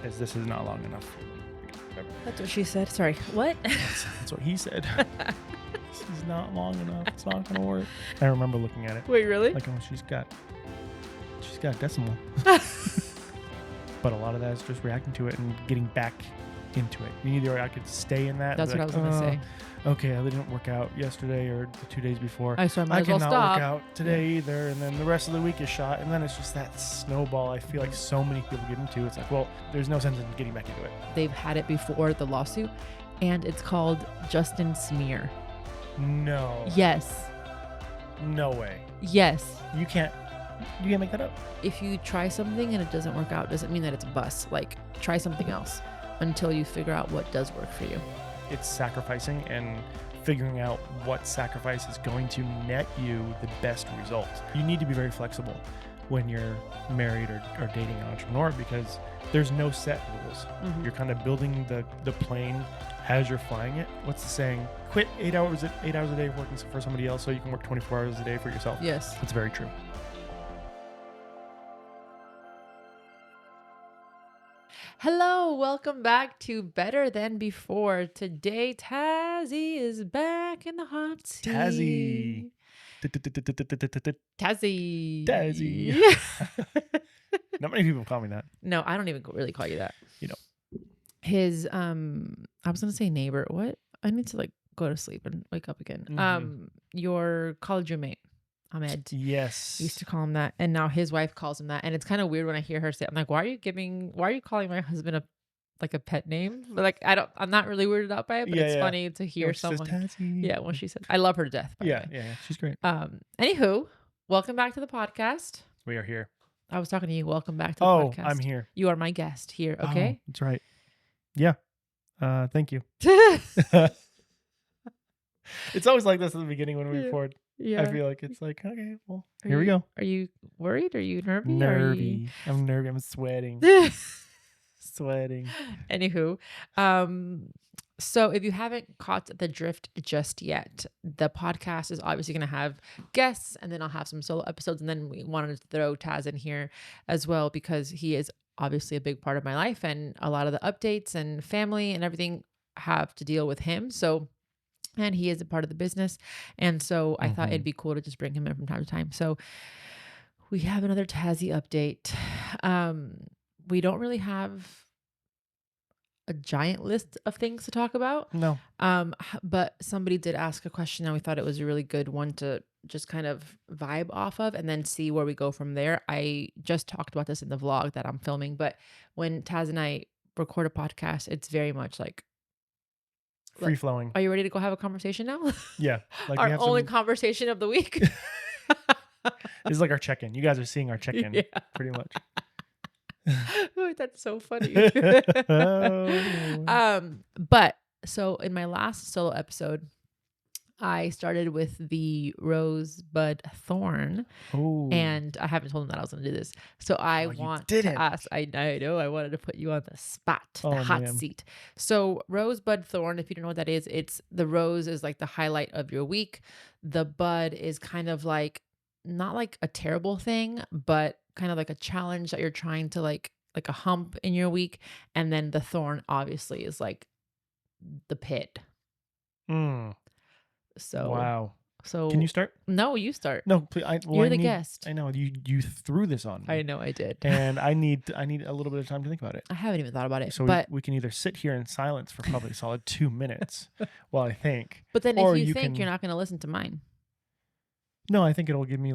because this is not long enough. That's what she said. Sorry. What? That's what he said. This is not long enough. It's not going to work. I remember looking at it. Wait, really? Like, oh, she's got decimal. But a lot of that is just reacting to it and getting back into it. You either I could stay in that. That's what I was going to say. Okay, I didn't work out yesterday or the 2 days before. So I might as well cannot stop. work out today either. And then the rest of the week is shot. And then it's just that snowball I feel like so many people get into. It's like, well, there's no sense in getting back into it. They've had it before, the lawsuit, and it's called Justin Smear. No. Yes. No way. Yes. You can't make that up. If you try something and it doesn't work out, doesn't mean that it's a bust. Like, try something else until you figure out what does work for you. It's sacrificing and figuring out what sacrifice is going to net you the best result. You need to be very flexible when you're married or dating an entrepreneur because there's no set rules. Mm-hmm. You're kind of building the plane as you're flying it. What's the saying? Quit 8 hours a day working for somebody else so you can work 24 hours a day for yourself. Yes. That's very true. Hello, welcome back to Better Than Before. Today, Tazzy is back in the hot seat. Tazzy. Tazzy. Not many people call me that. No, I don't even really call you that. You know. His, I was going to say neighbor. What? I need to go to sleep and wake up again. Mm-hmm. Your college roommate, Ahmed. Yes. Used to call him that, and now his wife calls him that, and it's kind of weird when I hear her say it. I'm like, why are you calling my husband a pet name? But I'm not really weirded out by it, but it's funny to hear someone. When she said, I love her to death. By the way. Yeah, she's great. Anywho, welcome back to the podcast. We are here. I was talking to you. Welcome back to the podcast. Oh, I'm here. You are my guest here. Okay. Oh, that's right. Yeah. Thank you. It's always like this at the beginning when we record. Yeah. I feel like it's like, okay, well, here we go. Are you worried? Are you nervy? Nervy. I'm nervy. I'm sweating. Sweating. Anywho, so if you haven't caught the drift just yet, the podcast is obviously going to have guests, and then I'll have some solo episodes, and then we wanted to throw Taz in here as well because he is obviously a big part of my life, and a lot of the updates and family and everything have to deal with him. And he is a part of the business. And so I thought it'd be cool to just bring him in from time to time. So we have another Tazzy update. We don't really have a giant list of things to talk about. No. But somebody did ask a question and we thought it was a really good one to just kind of vibe off of and then see where we go from there. I just talked about this in the vlog that I'm filming, but when Taz and I record a podcast, it's very much like free flowing. Are you ready to go have a conversation now? Yeah. Our only conversation of the week. This is like our check-in. You guys are seeing our check-in pretty much. Oh, that's so funny. But so in my last solo episode, I started with the rosebud thorn. Ooh. And I haven't told him that I was going to do this. So I want to ask, I know, I wanted to put you on the spot, the hot seat. So rosebud thorn, if you don't know what that is, it's the rose is like the highlight of your week. The bud is kind of like, not like a terrible thing, but kind of like a challenge that you're trying to like a hump in your week. And then the thorn obviously is like the pit. So wow. So can you start? No, you start. No, please. You're the guest. I know you threw this on me. I know I did. And I need a little bit of time to think about it. I haven't even thought about it. So but we can either sit here in silence for probably a solid 2 minutes while I think. But then if you think you're not going to listen to mine. No, I think it'll give me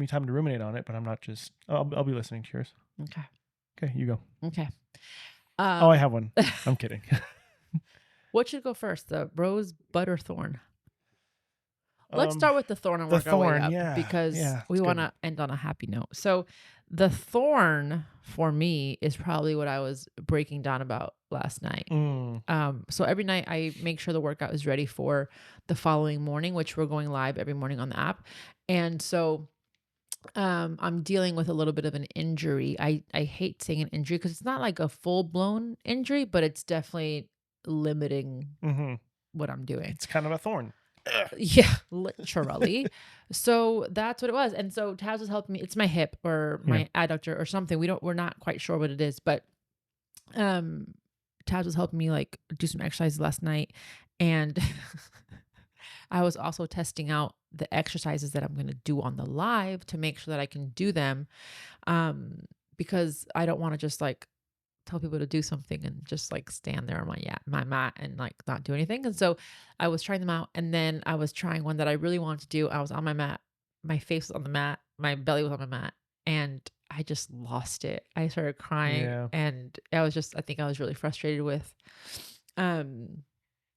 time to ruminate on it, but I'm not just. I'll be listening to yours. Okay. Okay, you go. Okay. I have one. I'm kidding. What should go first, the rose, bud, or thorn? Let's start with the thorn and work our way up because we want to end on a happy note. So the thorn for me is probably what I was breaking down about last night. So every night I make sure the workout is ready for the following morning, which we're going live every morning on the app. And so I'm dealing with a little bit of an injury. I hate saying an injury because it's not like a full blown injury, but it's definitely limiting what I'm doing. It's kind of a thorn. Yeah, literally. So that's what it was. And so Taz was helping me. It's my hip or Yeah. my adductor or something. We're not quite sure what it is, but um Taz was helping me like do some exercises last night. And I was also testing out the exercises that I'm going to do on the live to make sure that I can do them. Um, because I don't want to just like tell people to do something and just like stand there on my mat and like not do anything. And so I was trying them out, and then I was trying one that I really wanted to do. I was on my mat, my face was on the mat, my belly was on my mat, and I just lost it. I started crying, Yeah. and I think I was really frustrated um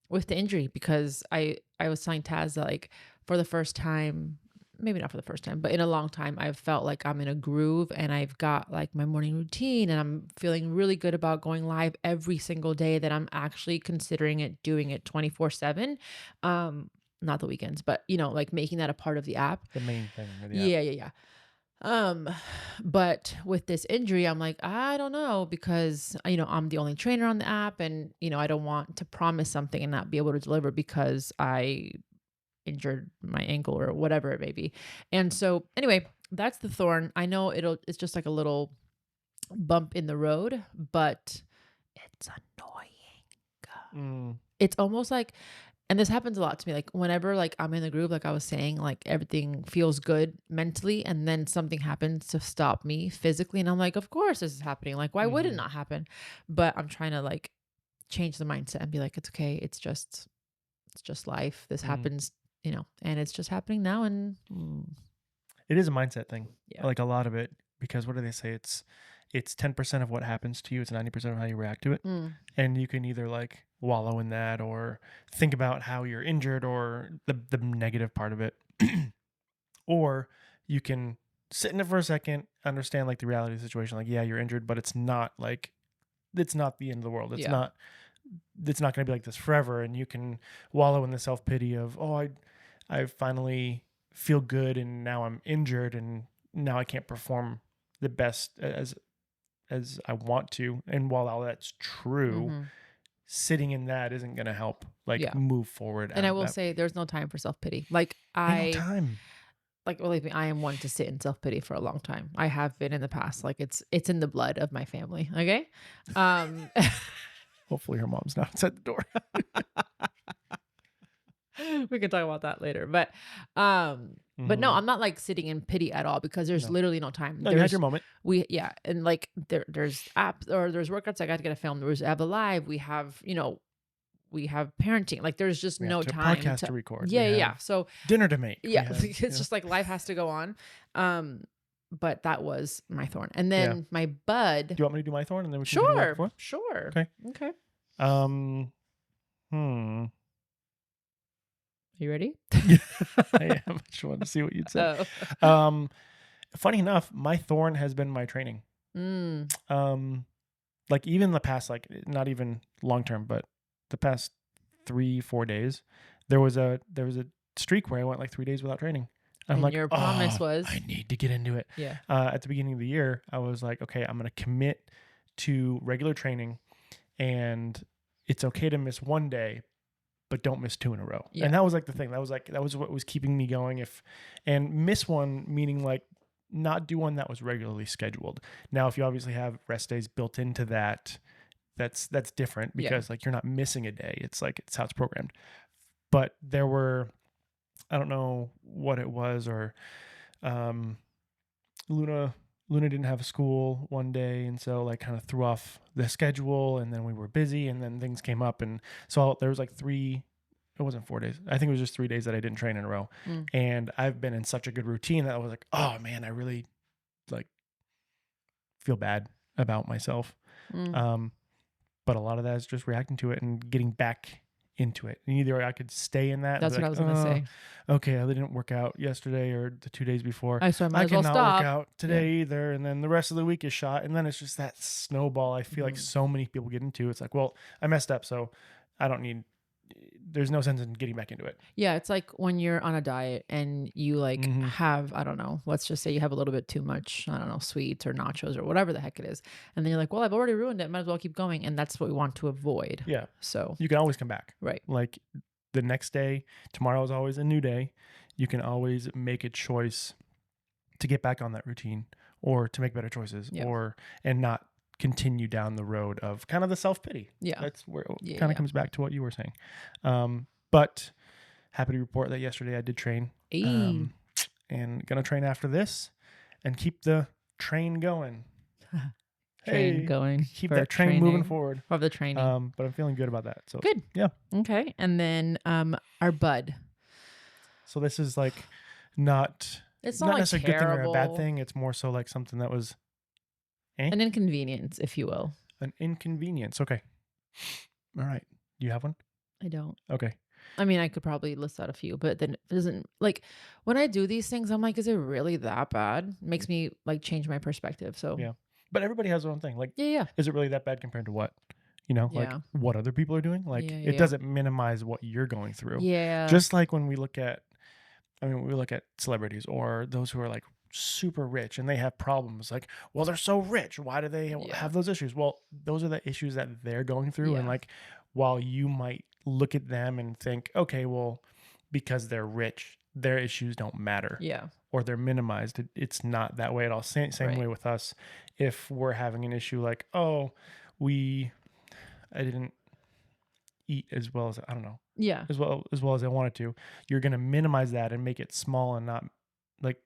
with the injury because I was telling Taz that like for the first time, maybe not for the first time, but in a long time, I've felt like I'm in a groove and I've got like my morning routine and I'm feeling really good about going live every single day, that I'm actually considering doing it 24/7. Not the weekends, but like making that a part of the app. The main thing. Yeah. Um, but with this injury, I'm like, I don't know, because I'm the only trainer on the app, and I don't want to promise something and not be able to deliver because I injured my ankle or whatever it may be. And so anyway, that's the thorn. I know it's just like a little bump in the road, but it's annoying. It's almost like, and this happens a lot to me, like whenever like I'm in the groove, like I was saying, like everything feels good mentally, and then something happens to stop me physically, and I'm like, of course this is happening, like why would it not happen? But I'm trying to like change the mindset and be like, it's okay, it's just life, this happens, and it's just happening now. And It is a mindset thing. Yeah. Like a lot of it, because what do they say? It's 10% of what happens to you. It's 90% of how you react to it. And you can either like wallow in that or think about how you're injured or the negative part of it. Or you can sit in it for a second, understand like the reality of the situation. Like, yeah, you're injured, but it's not the end of the world. It's not going to be like this forever. And you can wallow in the self-pity of, oh, I finally feel good and now I'm injured and now I can't perform the best as I want to. And while all that's true, sitting in that isn't going to help move forward. And I will say there's no time for self-pity. Like no time. Like, believe me, I am one to sit in self-pity for a long time. I have been in the past. Like it's in the blood of my family. Okay. Hopefully her mom's not outside the door. We can talk about that later. But no, I'm not like sitting in pity at all, because there's literally no time. No, you had your moment. And like there's apps or there's workouts I got to get a film. We have a live. We have we have parenting. Like there's just no time. Podcast to record. Yeah. So dinner to make. Yeah, it's just like life has to go on. But that was my thorn, and then my bud. Do you want me to do my thorn, and then we can Sure. Okay. Are you ready? I am. I just wanted to see what you'd say. Oh. Funny enough, my thorn has been my training. Like even the past, like not even long term, but the past 3-4 days, there was a streak where I went like 3 days without training. I'm and like, your promise was I need to get into it. Yeah. At the beginning of the year, I was like, okay, I'm going to commit to regular training, and it's okay to miss one day, but don't miss 2 in a row. Yeah. And that was like the thing. That was what was keeping me going. And miss one meaning like not do one that was regularly scheduled. Now, if you obviously have rest days built into that, that's different, because like you're not missing a day. It's like it's how it's programmed. But there were, I don't know what it was, or Luna didn't have a school one day, and so like kind of threw off the schedule, and then we were busy, and then things came up, and so there was like 3, it wasn't 4 days, I think it was just 3 days that I didn't train in a row. And I've been in such a good routine that I was like, oh man, I really like feel bad about myself. But a lot of that is just reacting to it and getting back into it. And either I could stay in that. That's what I was going to say. Okay, I didn't work out yesterday or the 2 days before. So I cannot work out today either. And then the rest of the week is shot. And then it's just that snowball I feel like so many people get into. It's like, well, I messed up, so there's no sense in getting back into it. Yeah, it's like when you're on a diet and you like have, I don't know, let's just say you have a little bit too much, I don't know, sweets or nachos or whatever the heck it is. And then you're like, well, I've already ruined it. Might as well keep going. And that's what we want to avoid. Yeah. So you can always come back. Right. Like the next day, tomorrow is always a new day. You can always make a choice to get back on that routine or to make better choices and not continue down the road of kind of the self-pity. Yeah. That's where it kind of comes back to what you were saying. But happy to report that yesterday I did train and going to train after this and keep the train going. Going. Keep that train moving forward. Of the training. But I'm feeling good about that. So good. Yeah. Okay. And then our bud. So this is like not like necessarily a good thing or a bad terrible. thing. It's more so like something that was An inconvenience, if you will. an inconvenience. Okay. All right. Do you have one? I don't. Okay. I mean, I could probably list out a few, but then it doesn't, like, when I do these things, I'm like, is it really that bad? It makes me like change my perspective. So Yeah. But everybody has their own thing. Like, yeah. is it really that bad compared to what? Like what other people are doing? Like it doesn't minimize what you're going through. Yeah. Just like when we look at celebrities or those who are like super rich and they have problems, like, well, they're so rich. Why do they have those issues? Well, those are the issues that they're going through. And like, while you might look at them and think, okay, well, because they're rich, their issues don't matter. Yeah. Or they're minimized. It's not that way at all. Same way with us. If we're having an issue like, oh, I didn't eat as well as, I don't know. Yeah. As well as I wanted to. You're going to minimize that and make it small and not like,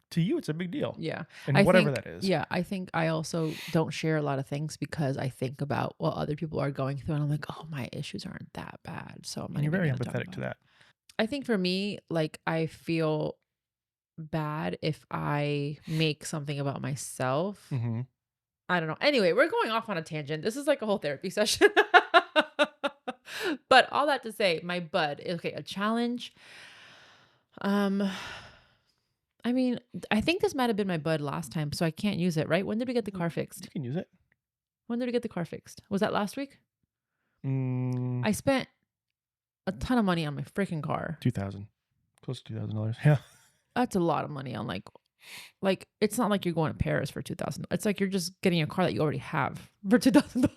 to you, it's a big deal. Yeah. And whatever that is. Yeah. I think I also don't share a lot of things because I think about what other people are going through and I'm like, oh, my issues aren't that bad. So you're very empathetic to that. I think for me, like, I feel bad if I make something about myself. Mm-hmm. I don't know. Anyway, we're going off on a tangent. This is like a whole therapy session. But all that to say, my bud, okay, a challenge. I mean, I think this might have been my bud last time, so I can't use it, right? When did we get the car fixed? You can use it. When did we get the car fixed? Was that last week? I spent a ton of money on my freaking car. $2,000. Close to $2,000. Yeah. That's a lot of money on like it's not like you're going to Paris for $2,000. It's like you're just getting a car that you already have for $2,000,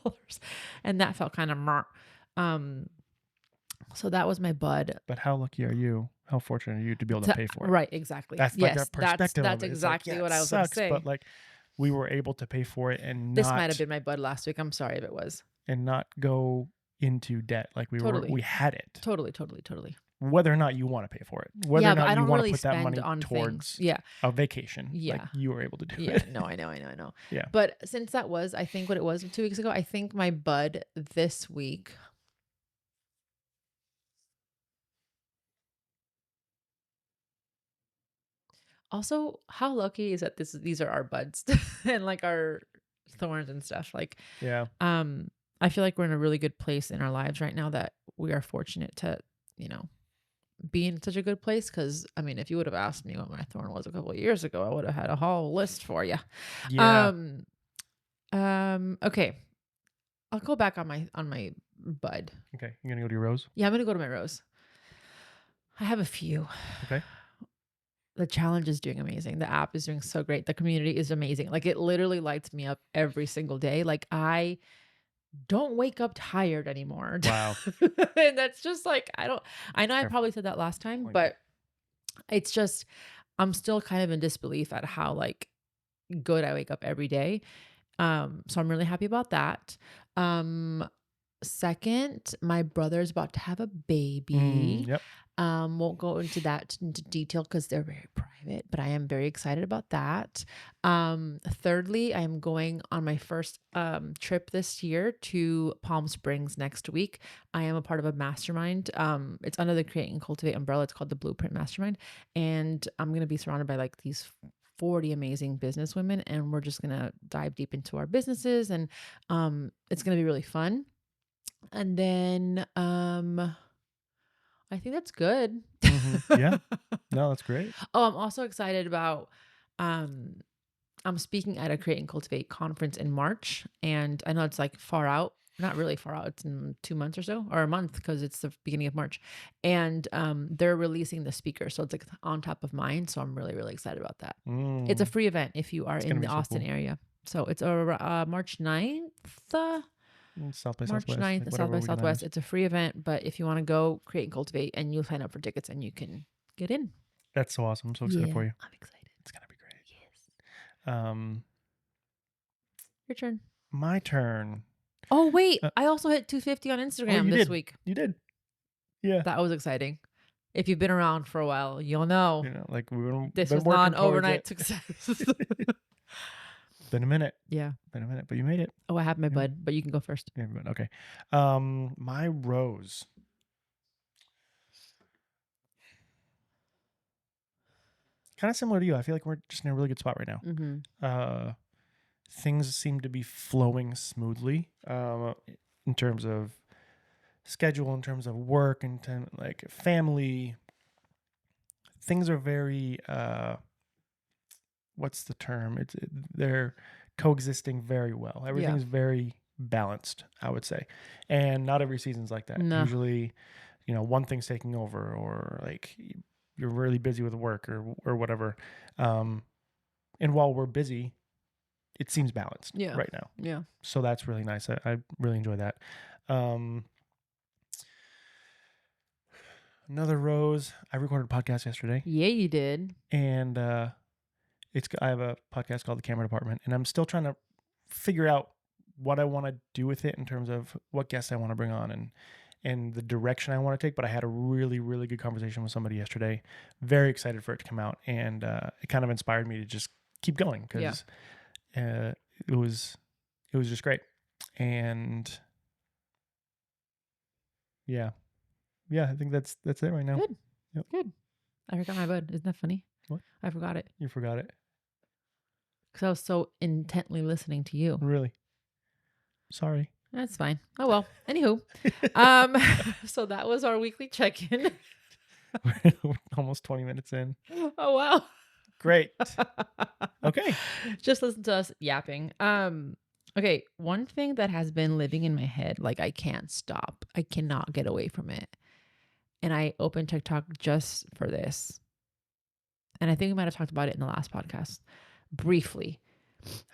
and that felt kind of so that was my bud. But how lucky are you? How fortunate are you to be able to pay for it? Right, exactly. That's like a perspective. That's exactly like, what I was going to say. But like, we were able to pay for it and this might have been my bud last week. I'm sorry if it was. And not go into debt like we had it. Totally. Whether or not you want to pay for it, whether or not you want to put that money towards a vacation, like you were able to do it. No, I know. Yeah. But since that was, I think what it was 2 weeks ago, I think my bud this week. Also, how lucky is that these are our buds and like our thorns and stuff. Like, I feel like we're in a really good place in our lives right now that we are fortunate to, be in such a good place. Cause I mean, if you would have asked me what my thorn was a couple of years ago, I would have had a whole list for you. Yeah. Okay. I'll go back on my bud. Okay. You're going to go to your rose? Yeah, I'm going to go to my rose. I have a few. Okay. The challenge is doing amazing. The app is doing so great. The community is amazing. Like, it literally lights me up every single day. Like, I don't wake up tired anymore. Wow. And that's just like, I know I probably said that last time, but it's just, I'm still kind of in disbelief at how like good I wake up every day. So I'm really happy about that. Second, my brother's about to have a baby. Yep. Won't go into detail because they're very private, but I am very excited about that. Thirdly, I am going on my first trip this year to Palm Springs next week. I am a part of a mastermind. It's under the Create and Cultivate umbrella. It's called the Blueprint Mastermind. And I'm going to be surrounded by like these 40 amazing business women, and we're just going to dive deep into our businesses, and it's going to be really fun. And then I think that's good. Mm-hmm. Yeah. No, that's great. Oh, I'm also excited about I'm speaking at a Create and Cultivate conference in March, and I know it's like far out. Not really far out. It's in 2 months or so, or a month, because it's the beginning of March. And they're releasing the speaker. So it's like on top of mind. So I'm really, really excited about that. It's a free event if you are in the Austin area. So it's March 9th. South by March Southwest. 9th, like South whatever by weekend that Southwest. is. It's a free event, but if you want to go create and cultivate, and you'll sign up for tickets and you can get in. That's so awesome. I'm so excited for you. I'm excited. It's gonna be great. Your turn. My turn. Oh wait, I also hit 250 on Instagram this week. You did. Yeah. That was exciting. If you've been around for a while, you'll know Like we were. this been was not working an towards overnight it. success. Been a minute. Yeah. Been a minute, but you made it. Oh, I have my bud, but you can go first. Yeah, but okay. My rose. Kind of similar to you. I feel like we're just in a really good spot right now. Mm-hmm. Things seem to be flowing smoothly in terms of schedule, in terms of work, in terms like family. Things are very what's the term? They're coexisting very well. Everything's very balanced, I would say. And not every season's like that. No. Usually, one thing's taking over, or like you're really busy with work or whatever. And while we're busy, it seems balanced right now. Yeah. So that's really nice. I really enjoy that. Another rose. I recorded a podcast yesterday. Yeah, you did. And I have a podcast called The Camera Department, and I'm still trying to figure out what I want to do with it in terms of what guests I want to bring on and the direction I want to take. But I had a really, really good conversation with somebody yesterday. Very excited for it to come out. And it kind of inspired me to just keep going because it was just great. And yeah, I think that's it right now. Good. Yep. Good. I forgot my bud. Isn't that funny? What? I forgot it. You forgot it? Because I was so intently listening to you. Really? Sorry. That's fine. Oh well. Anywho, so that was our weekly check-in. We're almost 20 minutes in. Oh wow. Great. Okay. Just listen to us yapping. Okay, one thing that has been living in my head, like I can't stop. I cannot get away from it. And I opened TikTok just for this. And I think we might have talked about it in the last podcast briefly.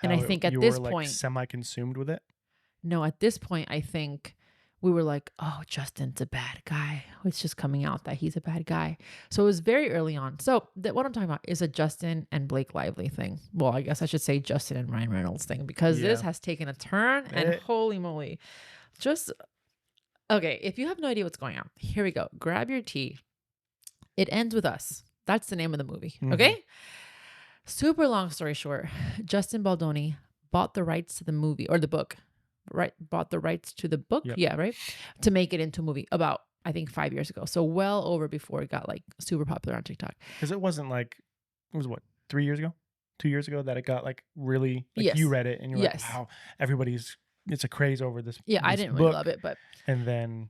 And I think at this point, semi-consumed with it. No, at this point, I think we were like, oh, Justin's a bad guy. It's just coming out that he's a bad guy. So it was very early on. So what I'm talking about is a Justin and Blake Lively thing. Well, I guess I should say Justin and Ryan Reynolds thing because this has taken a turn and holy moly. Okay, if you have no idea what's going on, here we go. Grab your tea. It ends with us. That's the name of the movie. Mm-hmm. Okay? Super long story short, Justin Baldoni bought the rights to the movie or the book. Right, bought the rights to the book, right, to make it into a movie about I think 5 years ago. So well over before it got like super popular on TikTok. Because it wasn't like it was what 3 years ago, 2 years ago that it got like really. Like you read it and you're like, wow, it's a craze over this. Yeah, I didn't really love it, but and then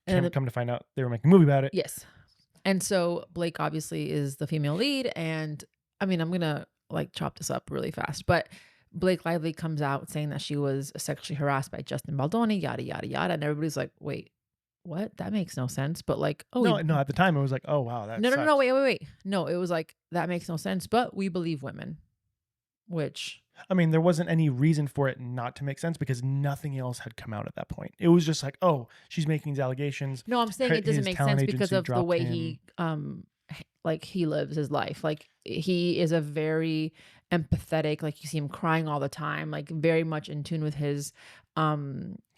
come to find out they were making a movie about it. Yes, and so Blake obviously is the female lead, and I mean I'm gonna like chop this up really fast, but. Blake Lively comes out saying that she was sexually harassed by Justin Baldoni, yada, yada, yada. And everybody's like, wait, what? That makes no sense. But like, no, at the time it was like, oh, wow. That sucks. No, wait. No, it was like, that makes no sense. But we believe women, which. I mean, there wasn't any reason for it not to make sense because nothing else had come out at that point. It was just like, oh, she's making these allegations. No, I'm saying it doesn't make sense because of the way he lives his life. Like he is a very empathetic, like you see him crying all the time, like very much in tune with his he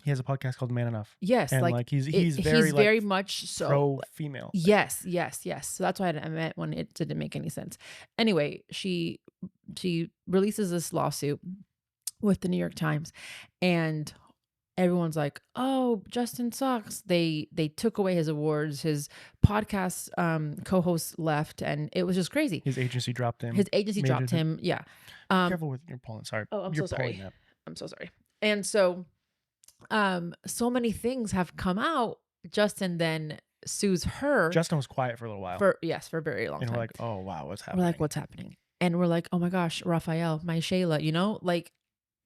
has a podcast called Man Enough. Yes, and like he's very much so pro female. Yes. So that's why I meant when it didn't make any sense. Anyway, she releases this lawsuit with the New York Times and everyone's like, oh, Justin sucks. They took away his awards. His podcast co-host left, and it was just crazy. His agency dropped him. Yeah. Careful with your pollen. Sorry. Oh, I'm so sorry. I'm so sorry. And so, so many things have come out. Justin then sues her. Justin was quiet for a little while. For a very long time. And we're like, oh wow, what's happening? We're like, what's happening? And we're like, oh my gosh, Raphael, my Shayla, like.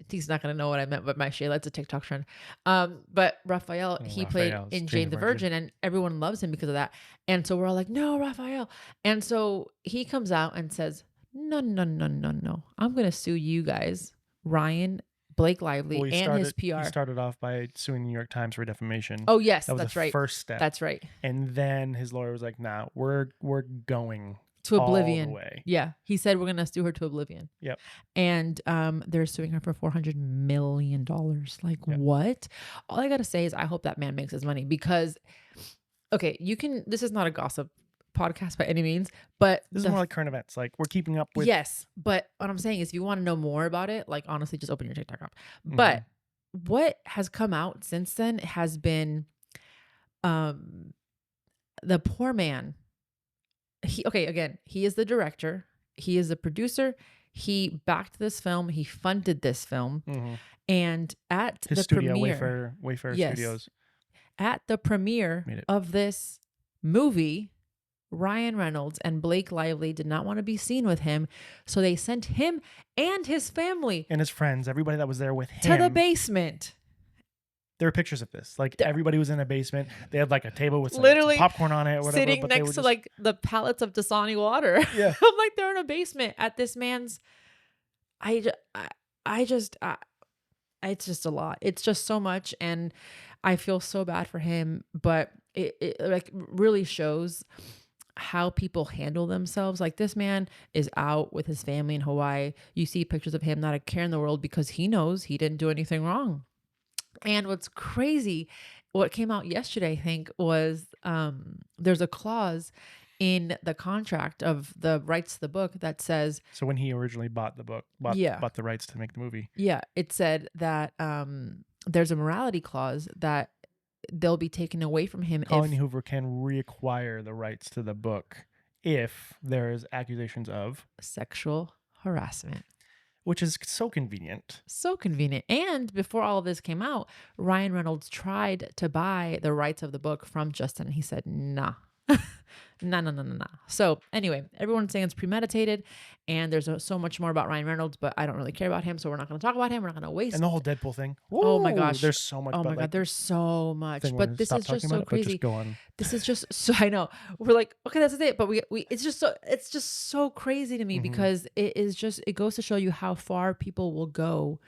He's not going to know what I meant, but my Shayla, it's a TikTok trend. But Raphael, he played in Jane the Virgin and everyone loves him because of that. And so we're all like, no, Raphael. And so he comes out and says, no. I'm going to sue you guys, Ryan, Blake Lively Well, and his he PR. started off by suing the New York Times for defamation. Oh yes, That was that's the right. first step. That's right. And then his lawyer was like, "Nah, we're going To oblivion. all the way." Yeah, he said we're gonna sue her to oblivion. Yep. And they're suing her for $400 million. Like Yep. what? All I gotta say is I hope that man makes his money because, okay, you can. This is not a gossip podcast by any means, but This is more like current events. Like we're keeping up with. yes, but what I'm saying is, if you want to know more about it, like honestly, just open your TikTok up. Mhm. But what has come out since then has been, the poor man. He is the director. He is the producer. He backed this film. He funded this film, Mhm. and at His the studio, premiere, Wayfarer Yes. Studios. at the premiere Made it. of this movie, Ryan Reynolds and Blake Lively did not want to be seen with him, so they sent him and his family And his friends, everybody that was there with him. to the basement. There were pictures of this. Like everybody was in a basement. They had like a table with some Literally popcorn on it or whatever. Sitting but they were next to just- like the pallets of Dasani water. Yeah. I'm like, they're in a basement at this man's. It's just a lot. It's just so much, and I feel so bad for him. But it like really shows how people handle themselves. Like this man is out with his family in Hawaii. You see pictures of him, not a care in the world, because he knows he didn't do anything wrong. And what's crazy, what came out yesterday, I think, was there's a clause in the contract of the rights to the book that says, So when he originally bought the book, Yeah. bought the rights to make the movie. yeah, it said that there's a morality clause that they'll be taken away from him Colleen if Hoover can reacquire the rights to the book if there is accusations of, sexual harassment. which is so convenient. So convenient. And before all of this came out, Ryan Reynolds tried to buy the rights of the book from Justin. He said, nah. Nah. So anyway, everyone's saying it's premeditated, and there's so much more about Ryan Reynolds, but I don't really care about him, so we're not going to talk about him. We're not going to waste. And the whole Deadpool thing. Oh my Woo! gosh. There's so much. Oh but my God, like, there's so much. thing But when this stop is just talking so about it, but crazy. just go on. This is just so, I know. We're like, okay, that's it. But we it's just so crazy to me Mhm. because it goes to show you how far people will go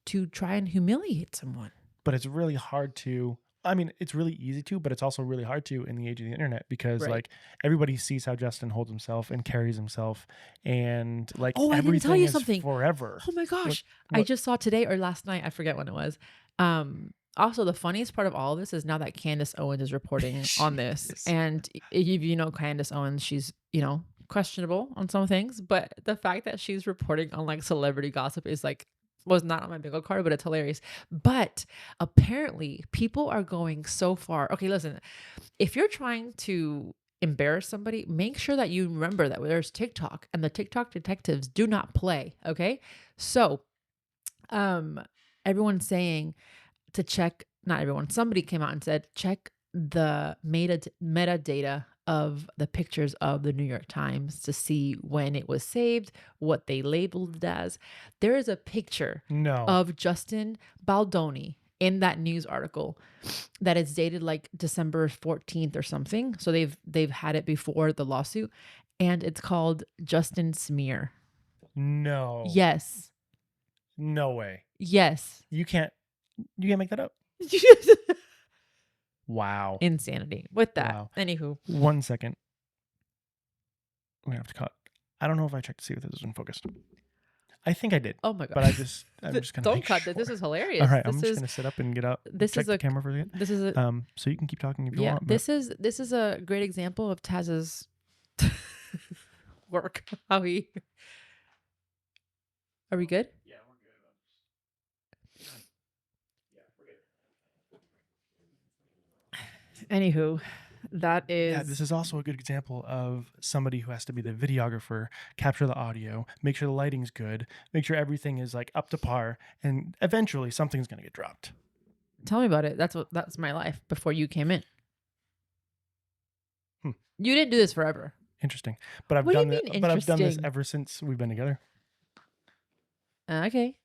to try and humiliate someone. But it's really hard to. I mean, it's really easy to, but it's also really hard to in the age of the internet because Right. like everybody sees how Justin holds himself and carries himself, and like Oh, I didn't everything tell you is something. forever. Oh my gosh. I what- just saw today or last night, I forget when it was. Also, the funniest part of all of this is now that Candace Owens is reporting on this. Jesus. And if you know Candace Owens, she's, questionable on some things. But the fact that she's reporting on like celebrity gossip is like, was not on my bingo card, but it's hilarious. But apparently people are going so far. Okay, listen, if you're trying to embarrass somebody, make sure that you remember that there's TikTok and the TikTok detectives do not play. Okay. So, everyone's saying to check, not everyone, somebody came out and said, check the metadata of the pictures of the New York Times to see when it was saved, what they labeled it as. There is a picture No. of Justin Baldoni in that news article that is dated like December 14th or something. So they've had it before the lawsuit, and it's called Justin Smear. No. Yes. No way. Yes. You can't make that up. Wow. Insanity with that. Wow. Anywho. 1 second. We're gonna have to cut. I don't know if I checked to see if this was in focus. I think I did, Oh my god. but I'm just gonna Don't make cut sure. this. This is hilarious. All right. This I'm just is gonna sit up and get up. this check is the a camera for a second. this is a So you can keep talking if you yeah. want. This is a great example of Taz's work. How he. Are we good? Yeah, we're good. Anywho, that is Yeah, this is also a good example of somebody who has to be the videographer, capture the audio, make sure the lighting's good, make sure everything is like up to par, and eventually something's gonna get dropped. Tell me about it. That's my life before you came in. You didn't do this forever. Interesting, but I've What do you done mean this. But I've done this interesting? ever since we've been together. Okay.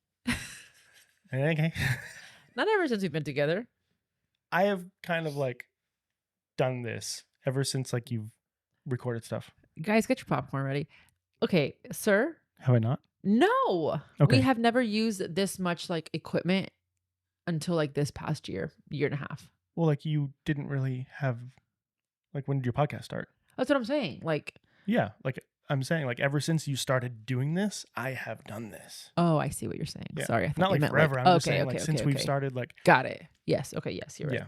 Okay, Not ever since we've been together. I have kind of like done this ever since like you've recorded stuff. Guys, get your popcorn ready. Okay, sir. Have I not? No, Okay. we have never used this much like equipment until like this past year and a half. Well, like you didn't really have, like, when did your podcast start? That's what I'm saying. Like, Yeah, like I'm saying, like ever since you started doing this, I have done this. oh, I see what you're saying. Yeah. Sorry, I thought Not you like meant forever. like, I'm just okay, saying, okay, like, okay, since we've okay. started, like, Got it. Yes. Okay. Yes, you're right. yeah,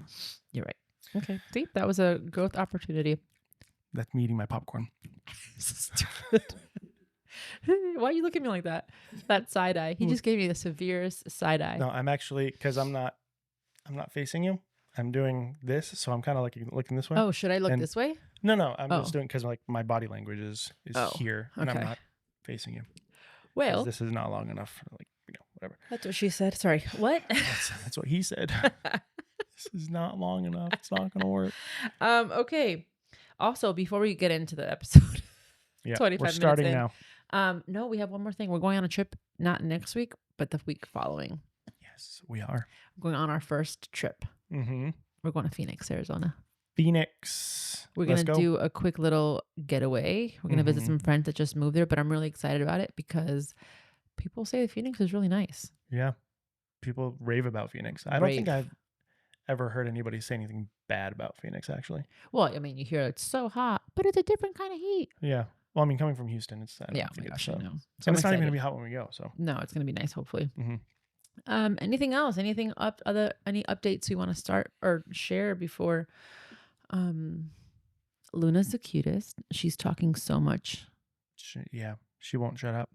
You're right. Okay. See, that was a growth opportunity. that's me eating my popcorn. Stupid. Why you look at me like that? That side eye. He just gave me the severest side eye. No, I'm actually, because I'm not facing you. I'm doing this, so I'm kind of like looking this way. Oh, should I look And- this way? No, I'm Oh. just doing because like my body language is Oh, here, and I'm okay. not facing you. 'Cause Well, this is not long enough. For, like, whatever. that's what she said. Sorry. What? That's what he said. This is not long enough. It's not gonna work. Okay. Also, before we get into the episode, Yeah, 25 we're minutes starting in. now. No, we have one more thing. We're going on a trip, not next week, but the week following. Yes, we are. We're going on our first trip. Mm-hmm. We're going to Phoenix, Arizona. Phoenix. We're Let's going to do a quick little getaway. We're going to visit Mhm. some friends that just moved there, but I'm really excited about it because people say Phoenix is really nice. Yeah, people rave about Phoenix. I don't think Rave. I've ever heard anybody say anything bad about Phoenix. Actually, Well, I mean, you hear it's so hot, but it's a different kind of heat. yeah. Well, I mean, coming from Houston, it's I don't Yeah, oh think my it's gosh, I so. know. So And I'm it's not even gonna excited. be hot when we go. So No, it's going to be nice, hopefully. Mhm. Anything else? Anything any updates we want to start or share before Luna's the cutest. She's talking so much. she won't shut up.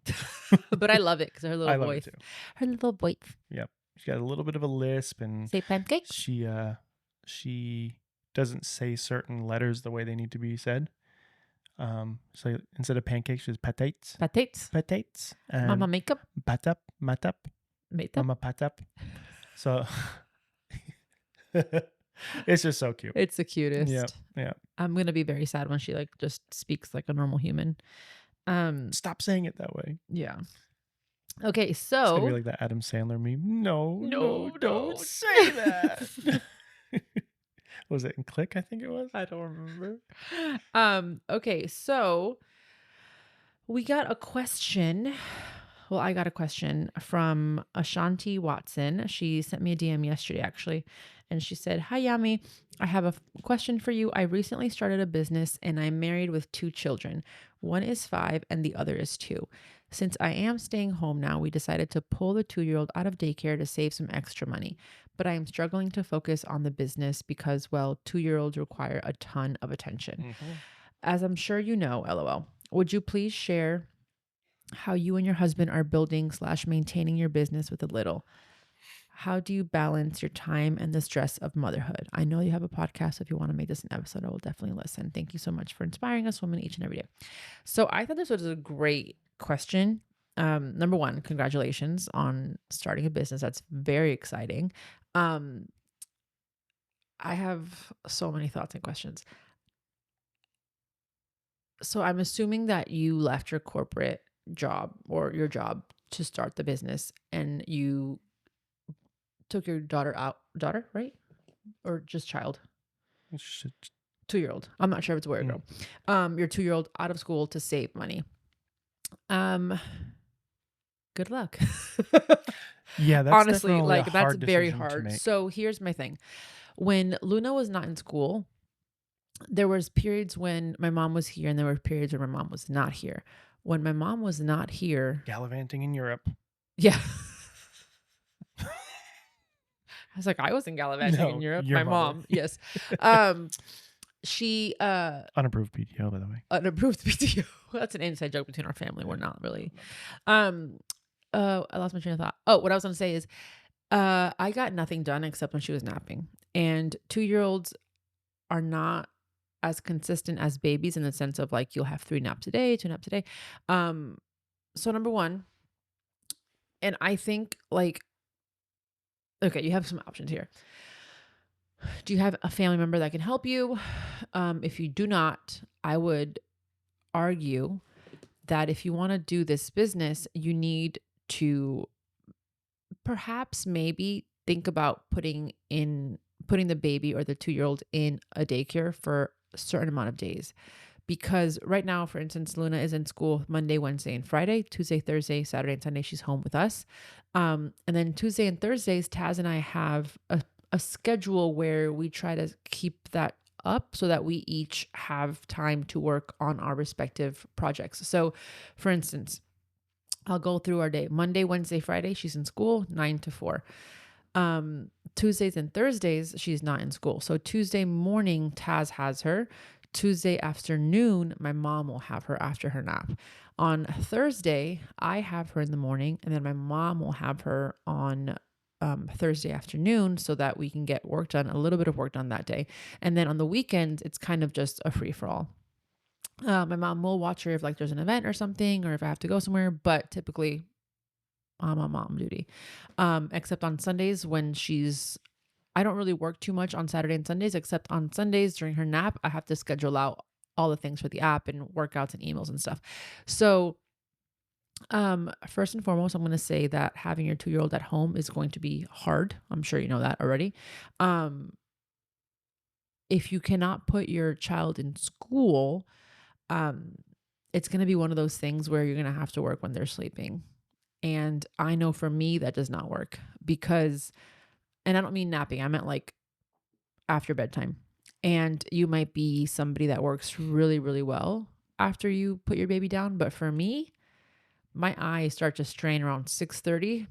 But I love it because her I little love voice. it too. Her little voice. She got a little bit of a lisp, and Say pancakes. she doesn't say certain letters the way they need to be said. So instead of pancakes, she's patates. Patates. And Mama makeup. matap, Makeup. mama patap. So it's just so cute. It's the cutest. Yeah. I'm gonna be very sad when she like just speaks like a normal human. Stop saying it that way. Yeah. Okay, It's gonna be so like that Adam Sandler meme. No, don't no. say that. Was it in Click? I think it was. I don't remember. Okay, so we got a question. Well, I got a question from Ashanti Watson. She sent me a DM yesterday, actually. And she said, "Hi, Yami. I have a question for you. I recently started a business and I'm married with 2 children. One is 5 and the other is 2. Since I am staying home now, we decided to pull the 2-year-old out of daycare to save some extra money. But I am struggling to focus on the business because, well, 2-year-olds require a ton of attention. Mhm. As I'm sure you know, LOL, would you please share how you and your husband are building/maintaining your business with a little? How do you balance your time and the stress of motherhood? I know you have a podcast. So if you want to make this an episode, I will definitely listen. Thank you so much for inspiring us women each and every day." So I thought this was a great question. Number one, congratulations on starting a business. That's very exciting. I have so many thoughts and questions. So I'm assuming that you left your corporate job or your job to start the business and you took your daughter out, right? Or just child? It's just- 2-year-old. I'm not sure if it's a boy or girl. Your 2-year-old out of school to save money. Good luck. Yeah, that's Honestly, definitely like a that's hard very decision to hard. make. So here's my thing. When Luna was not in school, there was periods when my mom was here and there were periods where my mom was not here. When my mom was not here, Gallivanting in Europe. yeah. I was like, I wasn't gallivanting No, in Europe. your My mother. mom, yes. She Unapproved PTO, by the way. unapproved PTO. That's an inside joke between our family. We're not really. I lost my train of thought. Oh, what I was gonna say is I got nothing done except when she was napping. And 2-year-olds are not as consistent as babies in the sense of like you'll have 3 naps a day, 2 naps a day. So number one, and I think like, okay, you have some options here. Do you have a family member that can help you? If you do not, I would argue that if you want to do this business, you need to perhaps maybe think about putting the baby or the 2-year-old in a daycare for a certain amount of days, because right now, for instance, Luna is in school Monday, Wednesday, and Friday. Tuesday, Thursday, Saturday, and Sunday, she's home with us. And then Tuesday and Thursdays, Taz and I have a schedule where we try to keep that up so that we each have time to work on our respective projects. So, for instance, I'll go through our day. Monday, Wednesday, Friday, she's in school 9 to 4. Tuesdays and Thursdays, she's not in school. So Tuesday morning, Taz has her. Tuesday afternoon, my mom will have her after her nap. On Thursday, I have her in the morning, and then my mom will have her on Thursday afternoon so that we can get work done, a little bit of work done that day. And then on the weekends, it's kind of just a free for all. My mom will watch her if like there's an event or something, or if I have to go somewhere, but typically I'm on mom duty. Except on Sundays when I don't really work too much on Saturday and Sundays, except on Sundays during her nap, I have to schedule out all the things for the app and workouts and emails and stuff. So, first and foremost, I'm going to say that having your 2-year-old at home is going to be hard. I'm sure you know that already. If you cannot put your child in school, it's going to be one of those things where you're going to have to work when they're sleeping. And I know for me, that does not work because, and I don't mean napping, I meant like after bedtime. And you might be somebody that works really, really well after you put your baby down. But for me, my eyes start to strain around 6:30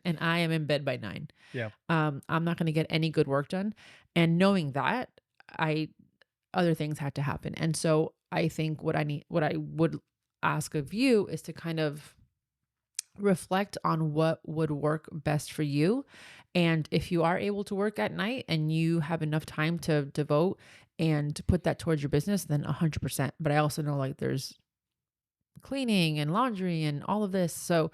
and I am in bed by 9. Yeah. I'm not going to get any good work done. And knowing that, other things had to happen. And so I think what I would ask of you is to kind of reflect on what would work best for you. And if you are able to work at night and you have enough time to devote and to put that towards your business, then 100%. But I also know like there's cleaning and laundry and all of this. So,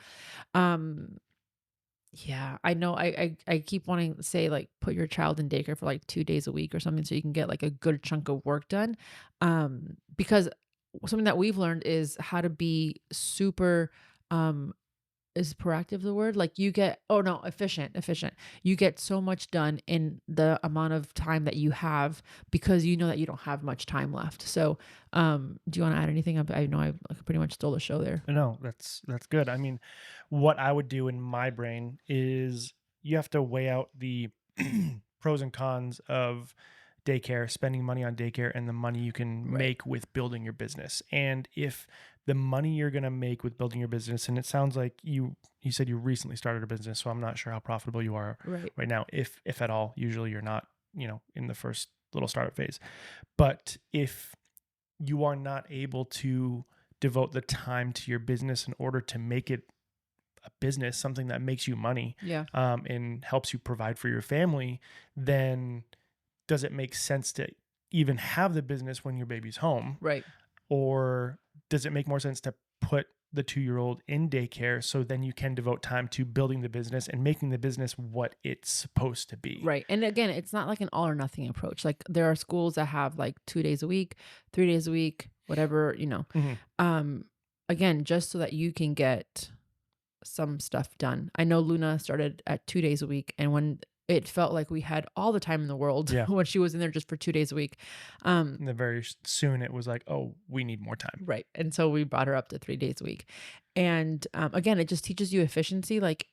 yeah, I know I keep wanting to say like put your child in daycare for like 2 days a week or something so you can get like a good chunk of work done. Because something that we've learned is how to be super, is proactive the word? Like you get, oh no, efficient. You get so much done in the amount of time that you have because you know that you don't have much time left. So, do you want to add anything? I know I pretty much stole the show there. No, that's good. I mean, what I would do in my brain is you have to weigh out the pros and cons of daycare, spending money on daycare, and the money you can make with building your business. And if the money you're going to make with building your business, and it sounds like you said you recently started a business, so I'm not sure how profitable you are right now, if at all. Usually you're not, in the first little startup phase. But if you are not able to devote the time to your business in order to make it a business, something that makes you money, and helps you provide for your family, then does it make sense to even have the business when your baby's home? Right. Or does it make more sense to put the 2-year-old in daycare so then you can devote time to building the business and making the business what it's supposed to be? Right. And again, it's not like an all or nothing approach. Like there are schools that have like 2 days a week, 3 days a week, whatever, again, just so that you can get some stuff done. I know Luna started at 2 days a week, and when it felt like we had all the time in the world when she was in there just for 2 days a week. And then very soon it was like, oh, we need more time. Right. And so we brought her up to 3 days a week. And again, it just teaches you efficiency, like,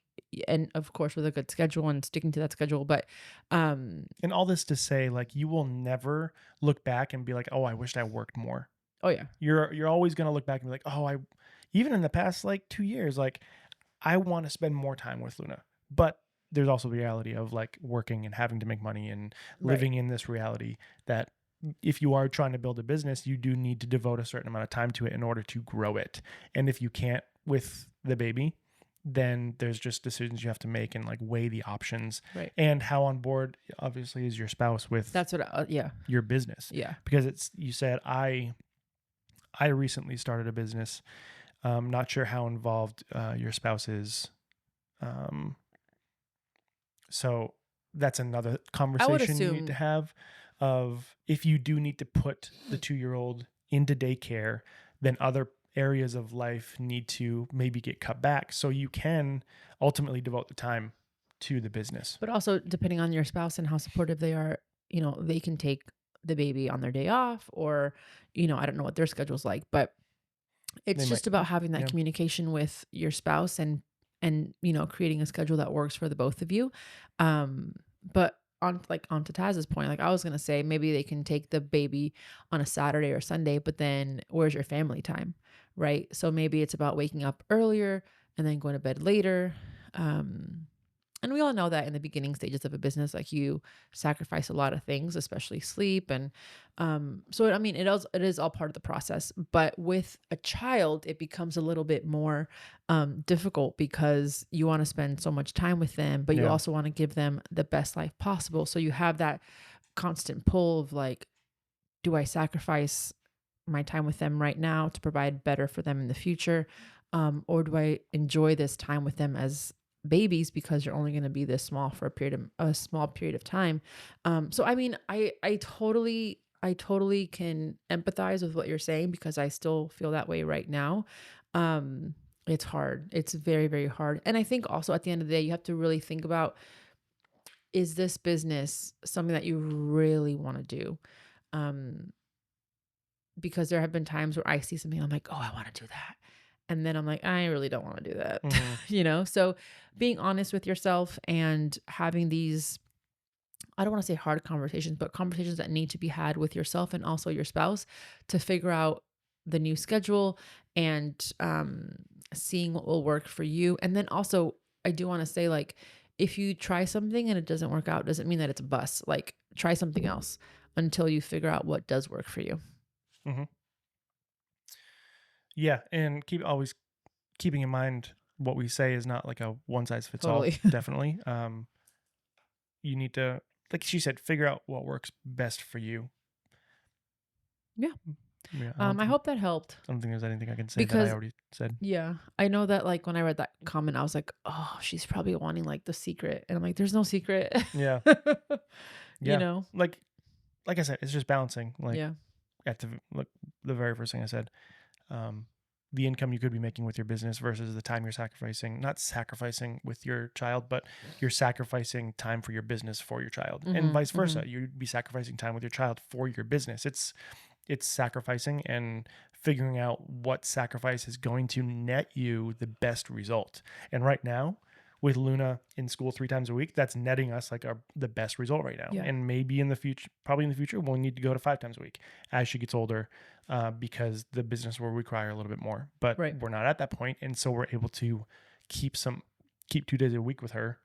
and of course with a good schedule and sticking to that schedule. But and all this to say, like, you will never look back and be like, oh, I wished I worked more. Oh yeah. You're always going to look back and be like, oh, even in the past like 2 years, like I want to spend more time with Luna. But there's also the reality of like working and having to make money and living in this reality that if you are trying to build a business, you do need to devote a certain amount of time to it in order to grow it. And if you can't with the baby, then there's just decisions you have to make and like weigh the options. Right. And how on board obviously is your spouse with your business. Yeah. Because you said I recently started a business. Not sure how involved your spouse is. So that's another conversation you need to have of if you do need to put the 2-year-old into daycare, then other areas of life need to maybe get cut back so you can ultimately devote the time to the business. But also depending on your spouse and how supportive they are, they can take the baby on their day off, or, I don't know what their schedule's like, but They it's might, just about having that yeah, communication with your spouse, and creating a schedule that works for the both of you. But on to Taz's point, like I was gonna say, maybe they can take the baby on a Saturday or Sunday, but then where's your family time, right? So maybe it's about waking up earlier and then going to bed later. Um, and we all know that in the beginning stages of a business, like you sacrifice a lot of things, especially sleep. And so, I mean, it is all part of the process. But with a child, it becomes a little bit more difficult because you want to spend so much time with them, but you yeah, also want to give them the best life possible. So you have that constant pull of like, do I sacrifice my time with them right now to provide better for them in the future? Or do I enjoy this time with them as babies because you're only going to be this small for a small period of time? So I mean, I totally can empathize with what you're saying because I still feel that way right now. Um, it's hard. It's very, very hard. And I think also at the end of the day, you have to really think about, is this business something that you really want to do? Um, because there have been times where I see something, I'm like, oh, I want to do that. And then I'm like, I really don't want to do that. hmm, So being honest with yourself and having these, I don't want to say hard conversations, but conversations that need to be had with yourself and also your spouse to figure out the new schedule, and seeing what will work for you. And then also, I do want to say, like, if you try something and it doesn't work out, doesn't mean that it's a bust. Like, try something else until you figure out what does work for you. hmm, yeah, and keep keeping in mind what we say is not like a one size fits all. Totally. Definitely, you need to, like she said, figure out what works best for you. Yeah. Yeah, I hope that helped I don't think there's anything I can say that I because, already said. yeah, I know that like when I read that comment, I was like, oh, she's probably wanting like the secret. And I'm like, there's no secret. Yeah, you yeah, know? like I said, it's just balancing. Like Yeah. at the very first thing I said, um, the income you could be making with your business versus the time you're sacrificing, not sacrificing with your child, but you're sacrificing time for your business for your child, and Mm-hmm. vice Mm-hmm. versa. You'd be sacrificing time with your child for your business. It's sacrificing and figuring out what sacrifice is going to net you the best result. And right now, with Luna in school 3 times a week, that's netting us like the best result right now. Yeah. And maybe in the future, probably in the future, we'll need to go to 5 times a week as she gets older, because the business will require a little bit more. But Right. we're not at that point, and so we're able to keep 2 days a week with her,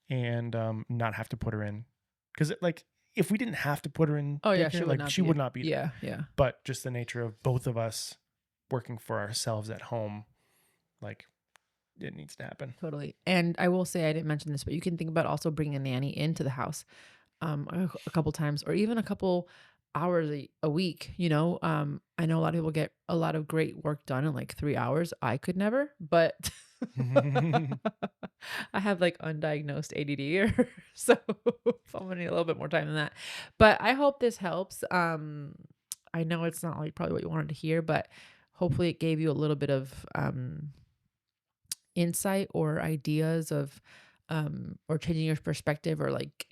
and not have to put her in, because like if we didn't have to put her in Oh yeah, daycare, she would like not she be. would not be there. Yeah. Yeah. But just the nature of both of us working for ourselves at home, like it needs to happen. Totally. And I will say, I didn't mention this, but you can think about also bringing a nanny into the house, a couple times, or even a couple hours a week. I know a lot of people get a lot of great work done in like 3 hours. I could never, but I have like undiagnosed ADD, so I'm gonna need a little bit more time than that. But I hope this helps. I know it's not like probably what you wanted to hear, but hopefully it gave you a little bit of insight or ideas of or changing your perspective, or like,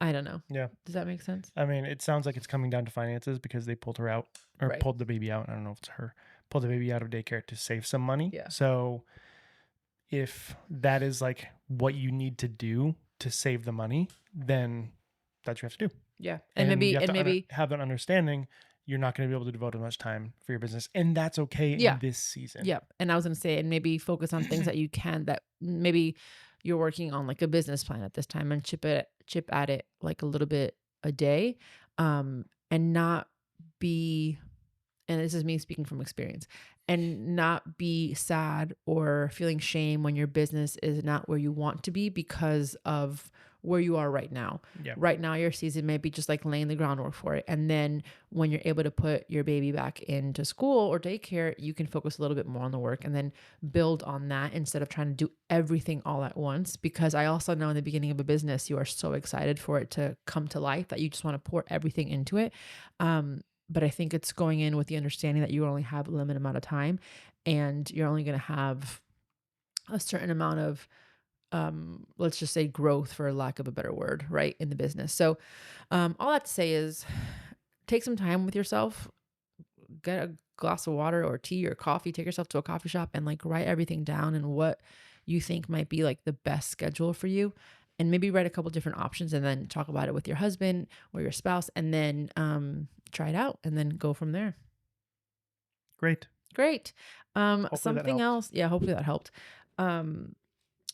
I don't know. Yeah. Does that make sense? I mean, it sounds like it's coming down to finances because they pulled her out, or Right. pulled the baby out. I don't know if it's her, pulled the baby out of daycare to save some money. Yeah. So if that is like what you need to do to save the money, then that's what you have to do. Yeah. And And you have to maybe have that understanding. You're not going to be able to devote as much time for your business, and that's okay yeah. in this season. Yeah. And I was gonna say, and maybe focus on things that you can, that maybe you're working on like a business plan at this time, and chip at it like a little bit a day. And not be, and this is me speaking from experience, and not be sad or feeling shame when your business is not where you want to be because of where you are right now. Yeah. Right now, your season may be just like laying the groundwork for it. And then when you're able to put your baby back into school or daycare, you can focus a little bit more on the work and then build on that instead of trying to do everything all at once. Because I also know in the beginning of a business, you are so excited for it to come to life that you just want to pour everything into it. But I think it's going in with the understanding that you only have a limited amount of time, and you're only going to have a certain amount of, let's just say growth, for lack of a better word, right, in the business. So all that to say is, take some time with yourself, get a glass of water or tea or coffee, take yourself to a coffee shop and like write everything down and what you think might be like the best schedule for you. And maybe write a couple different options and then talk about it with your husband or your spouse and then try it out and then go from there. Great. Something helped. else. Yeah, hopefully that helped.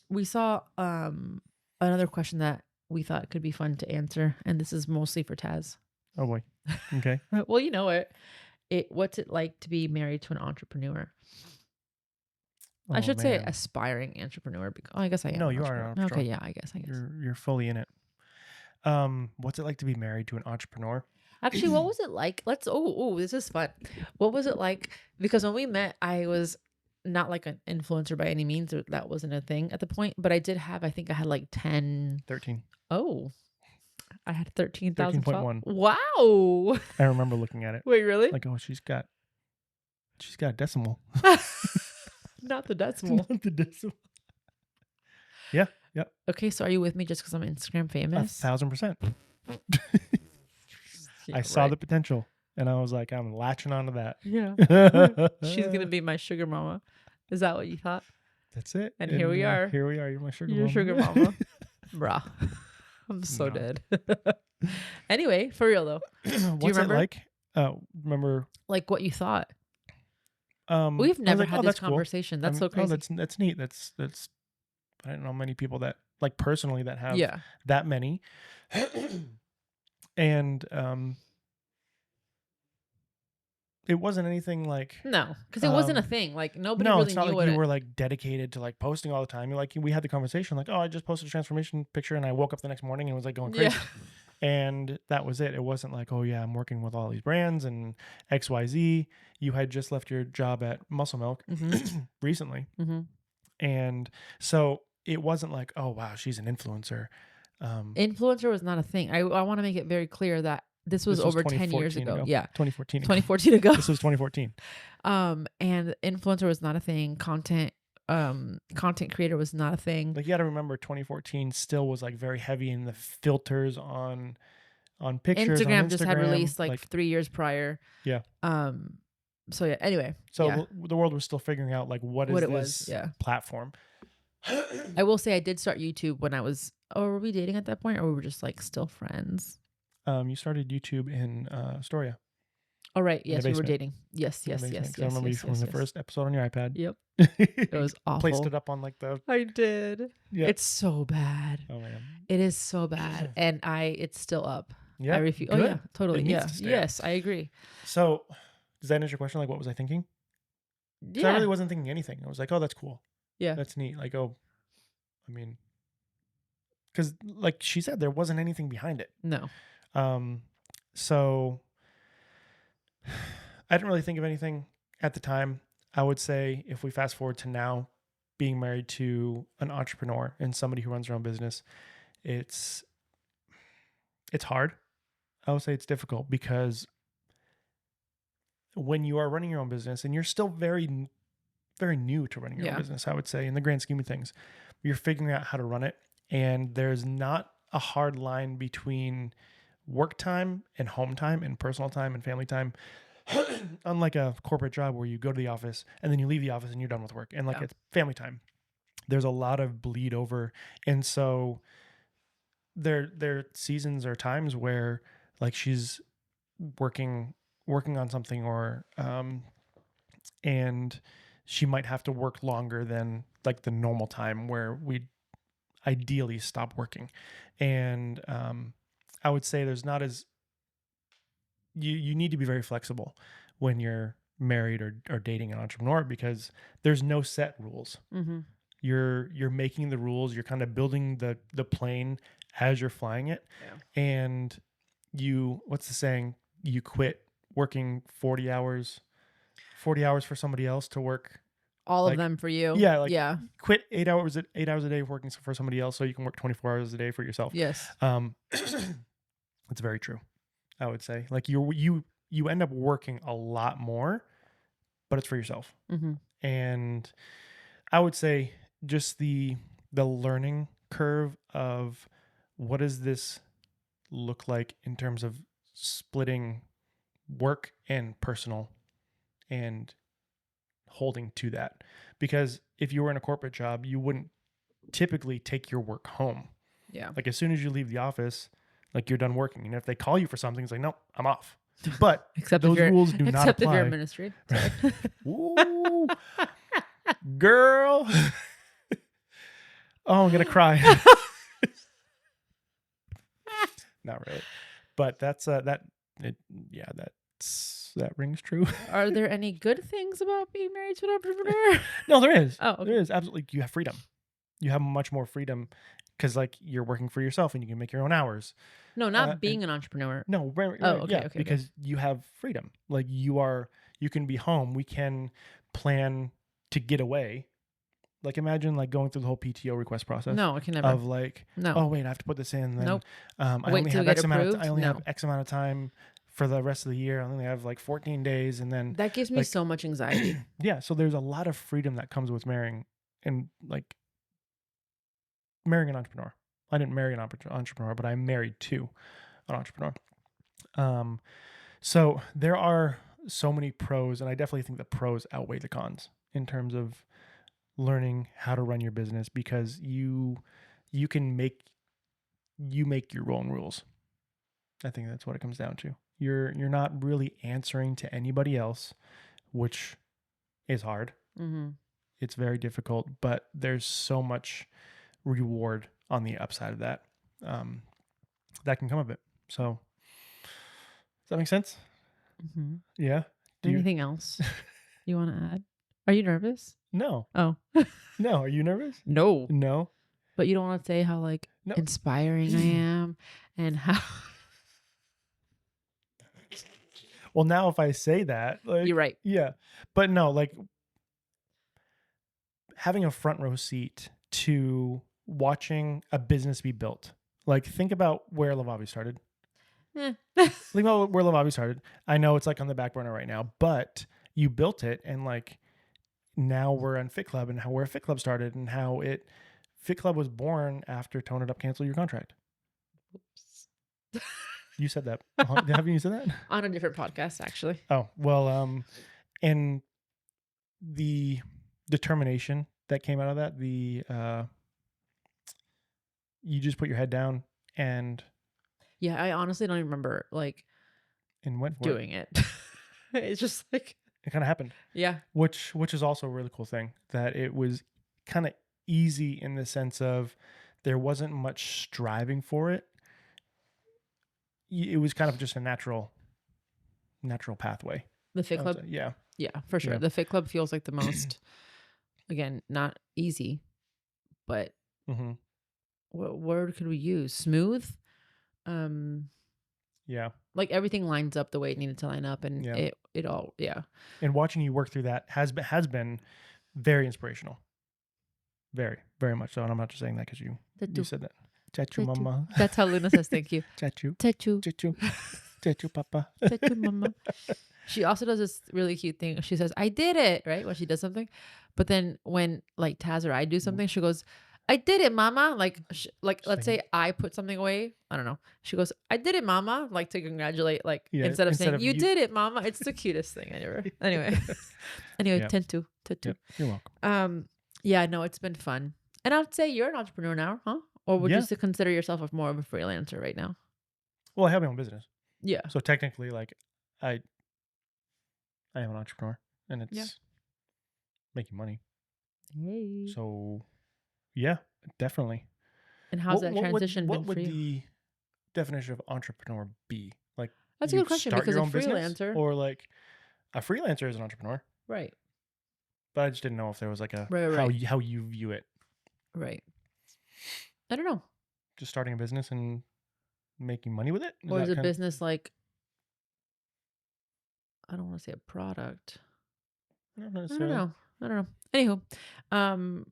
We saw another question that we thought could be fun to answer, and this is mostly for Taz. Oh boy. Okay. Well, you know it. What's it like to be married to an entrepreneur? I should say aspiring entrepreneur. Because, I guess I am. No, you are an entrepreneur. Okay, yeah, I guess. You're fully in it. What's it like to be married to an entrepreneur? Actually, what was it like? This is fun. What was it like? Because when we met, I was not like an influencer by any means. That wasn't a thing at the point. But I think I had like 13. Oh, I had 13,000. 13.1. Wow. I remember looking at it. Wait, really? Like, oh, she's got a decimal. Not the decimal. Not the decimal. Yeah. Yep. Okay, so are you with me just because I'm Instagram famous? 1,000%. Yeah, I saw the potential, and I was like, I'm latching onto that. Yeah. She's gonna be my sugar mama. Is that what you thought? That's it. And here we are. Here we are. You're my sugar mama. You're sugar mama. Bruh. I'm so dead. Anyway, for real though. Do you remember? It like? Remember? Like what you thought? We've never had this conversation. Cool. That's so crazy. That's neat. That's I don't know many people that like personally that have that many. And it wasn't anything like because it wasn't a thing. Like nobody really it's not knew like what you were like dedicated to like posting all the time. Like we had the conversation like, oh, I just posted a transformation picture and I woke up the next morning and was like going crazy. And that was it. It wasn't like, oh yeah, I'm working with all these brands and XYZ. You had just left your job at Muscle Milk recently. And so it wasn't like, oh wow, she's an influencer. Influencer was not a thing. I want to make it very clear that this was over 10 years ago. Yeah. 2014 ago. This was 2014. And influencer was not a thing. Content creator was not a thing. Like you got to remember 2014 still was like very heavy in the filters on pictures. Instagram just had released like 3 years prior. Yeah. So yeah, anyway. So the world was still figuring out like what this platform. I will say I did start YouTube when I was, were we dating at that point or we were just like still friends? You started YouTube in Astoria. Oh, right. Yes, we were dating. Yes. I remember you from the first episode on your iPad. Yep. It was awful. Placed it up on like the... I did. Yep. It's so bad. Oh, man. It is so bad. And it's still up. Yeah. I refuse. Oh, yeah. Totally. Yeah. Yes, I agree. So does that answer your question? Like, what was I thinking? Yeah. I really wasn't thinking anything. I was like, oh, that's cool. Yeah. That's neat. Like, oh, I mean, because like she said, there wasn't anything behind it. No. So I didn't really think of anything at the time. I would say if we fast forward to now, being married to an entrepreneur and somebody who runs their own business, it's hard. I would say it's difficult because when you are running your own business and you're still very, very new to running your own business, I would say in the grand scheme of things, you're figuring out how to run it. And there's not a hard line between work time and home time and personal time and family time. Unlike a corporate job where you go to the office and then you leave the office and you're done with work and like it's family time. There's a lot of bleed over. And so there are seasons or times where like she's working on something or and she might have to work longer than like the normal time where we ideally stop working. And I would say there's not as you need to be very flexible when you're married or dating an entrepreneur because there's no set rules. You're making the rules. You're kind of building the plane as you're flying it. And what's the saying? You quit working 40 hours for somebody else to work all of them for you. Quit 8 hours a day working for somebody else so you can work 24 hours a day for yourself. Yes. It's very true. I would say like you end up working a lot more, but it's for yourself. And I would say just the learning curve of what does this look like in terms of splitting work and personal and holding to that. Because if you were in a corporate job, you wouldn't typically take your work home. Yeah. Like as soon as you leave the office, like you're done working. And if they call you for something, it's like, nope, I'm off. But Except those rules do not except if you're apply. administrative. Ooh, girl. Oh, I'm gonna cry. Not really, but that's that rings true. Are there any good things about being married to an entrepreneur? No, there is. Oh, okay. There is absolutely. You have freedom. You have much more freedom because like you're working for yourself and you can make your own hours. No, not being an entrepreneur. No, right, Oh, okay, okay, because you have freedom. Like you can be home. We can plan to get away. Like imagine like going through the whole PTO request process. No, I can never. Of like, No. oh wait, I have to put this in. Then, Nope. I Wait only till have we get X amount. approved? I only have No. X amount of time for the rest of the year. I only have like 14 days, and then That gives me like- so much anxiety. yeah. So there's a lot of freedom that comes with marrying and like marrying an entrepreneur. I didn't marry an entrepreneur, but I'm married to an entrepreneur. So there are so many pros, and I definitely think the pros outweigh the cons in terms of learning how to run your business because you can make your own rules. I think that's what it comes down to. You're not really answering to anybody else, which is hard. Mm-hmm. It's very difficult, but there's so much reward on the upside of that that can come of it. So does that make sense? Mm-hmm. Yeah. Anything else you want to add? Are you nervous? No. Oh. No. Are you nervous? No. No. But you don't want to say how like No. inspiring I am and how Well, now if I say that, like, you're right. yeah, but no, like having a front row seat to watching a business be built. Like think about where Lavavi started. Eh. Think about where Lavavi started. I know it's like on the back burner right now, but you built it, and like now we're on Fit Club, and how where Fit Club started, and how Fit Club was born after Tone It Up canceled your contract. Oops. You said that. Haven't you said that? On a different podcast, actually. Oh, well, and the determination that came out of that, you just put your head down and Yeah, I honestly don't even remember like went for doing it. It's just like it kind of happened, yeah. which is also a really cool thing, that it was kind of easy in the sense of there wasn't much striving for it. It was kind of just a natural pathway. The Fit Club. Yeah. Yeah, for sure. Yeah. The Fit Club feels like the most again, not easy, but Mm-hmm. what word could we use? Smooth? Yeah. Like everything lines up the way it needed to line up, and Yeah. it all And watching you work through that has been very inspirational. Very, very much so. And I'm not just saying that because you said that. Chachu, Chachu. mama. That's how Luna says thank you. Chachu. Chachu. Chachu. Chachu, papa. Chachu, mama. She also does this really cute thing. She says, "I did it," right? When she does something. But then when like Taz or I do something, she goes, "I did it, mama." Like let's say I put something away. I don't know. She goes, "I did it, mama." Like to congratulate, like Yeah, instead of saying, "You you did it, mama." It's the cutest thing ever. Anyway. Yeah. Tentu. Yep, you're welcome. Yeah, no, it's been fun. And I would say you're an entrepreneur now, huh? Or would Yeah. you still consider yourself more of a freelancer right now? Well, I have my own business. Yeah. So technically, like, I am an entrepreneur, and it's making money. Hey. So, yeah, definitely. And how's that transition what been would for you? the definition of entrepreneur be? Like, That's a you good question start because your a own business, freelancer, or like a freelancer is an entrepreneur. right? But I just didn't know if there was like a Right. how you view it. Right. I don't know. Just starting a business and making money with it? Or is that a kind business like, I don't want to say a product. of, not I don't necessarily. know. I don't know. Anywho,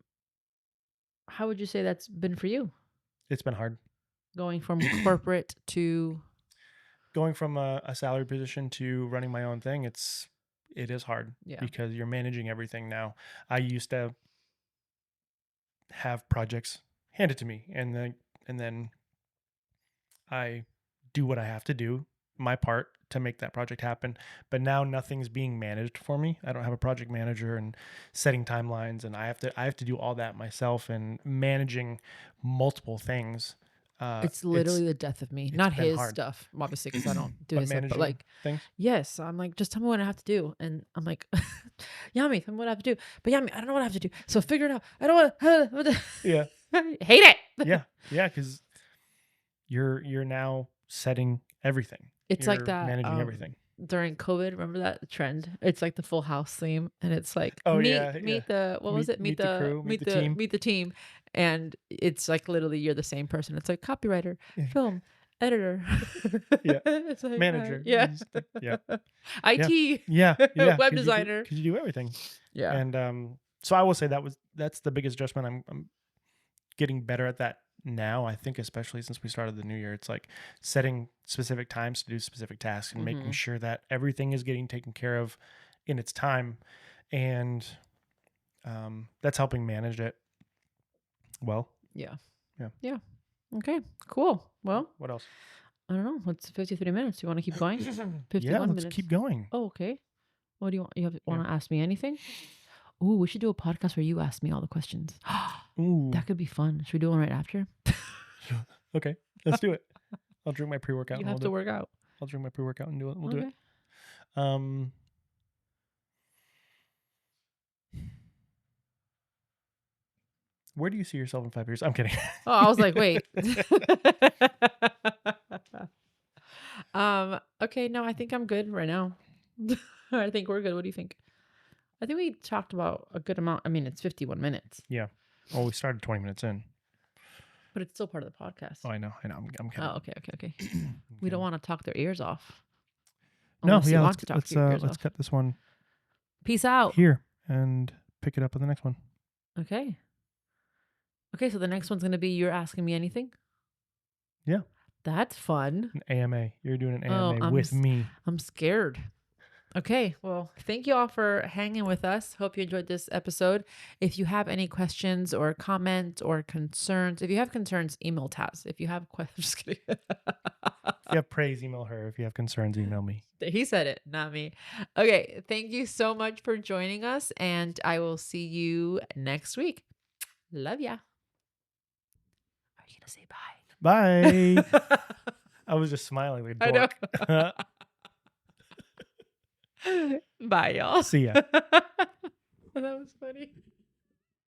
how would you say that's been for you? It's been hard. Going from corporate to Going from a salary position to running my own thing, it is hard because you're managing everything now. I used to have projects handed to me, and then I do what I have to do my part to make that project happen. But now nothing's being managed for me. I don't have a project manager and setting timelines, and I have to do all that myself, and managing multiple things. It's literally the death of me. Not been his hard. stuff, obviously, because I don't do But his stuff. But managing like, things. yes, I'm like, just tell me what I have to do, and I'm like, Yami, tell me what I have to do. But Yami, I don't know what I have to do. So figure it out. I don't want to. Yeah. Hate it. Yeah, because you're now setting everything. It's You're like that managing everything. during COVID. Remember that trend? It's like the Full House theme, and it's like Oh, meet yeah, meet the what was it? Meet the crew, meet the team. meet the team, and it's like literally you're the same person. It's like copywriter, Yeah. film editor, Yeah. it's like, Manager. yeah, Yeah. IT, Yeah. web designer. Because you do everything. Yeah, And so I will say that's the biggest adjustment. I'm getting better at that now. I think especially since we started the new year, it's like setting specific times to do specific tasks and making sure that everything is getting taken care of in its time, and that's helping manage it well. yeah. Yeah. Okay, cool. Well, What else? I don't know. What's 53 minutes? You want to keep going? 51 Yeah, let's minutes. keep going. Oh, okay. What do you want? Want to ask me anything? Ooh, we should do a podcast where you ask me all the questions. Ooh. That could be fun. Should we do one right after? Okay, let's do it. I'll drink my pre-workout. You have to work out. I'll drink my pre-workout and do it. We'll do Okay. it. Where do you see yourself in 5 years? I'm kidding. Oh, I was like, wait. Okay, no, I think I'm good right now. I think we're good. What do you think? I think we talked about a good amount. I mean, it's 51 minutes. Yeah. Oh, we started 20 minutes in. But it's still part of the podcast. Oh, I know. I'm kind Oh, okay. We don't want to talk their ears off. No, Unless you yeah. want to talk your ears Let's off. cut this one Peace out. here and pick it up on the next one. Okay. Okay, so the next one's going to be you're asking me anything? Yeah. That's fun. An AMA. You're doing an Oh, AMA with me. I'm scared. Okay, well, thank you all for hanging with us. Hope you enjoyed this episode. If you have any questions or comments or concerns, if you have concerns, email Taz. If you have questions, just kidding. If you have praise, email her. If you have concerns, email me. He said it, not me. Okay, thank you so much for joining us, and I will see you next week. Love ya. Are you going to say bye? Bye. I was just smiling like a dork. I know. Bye, y'all. See ya. That was funny.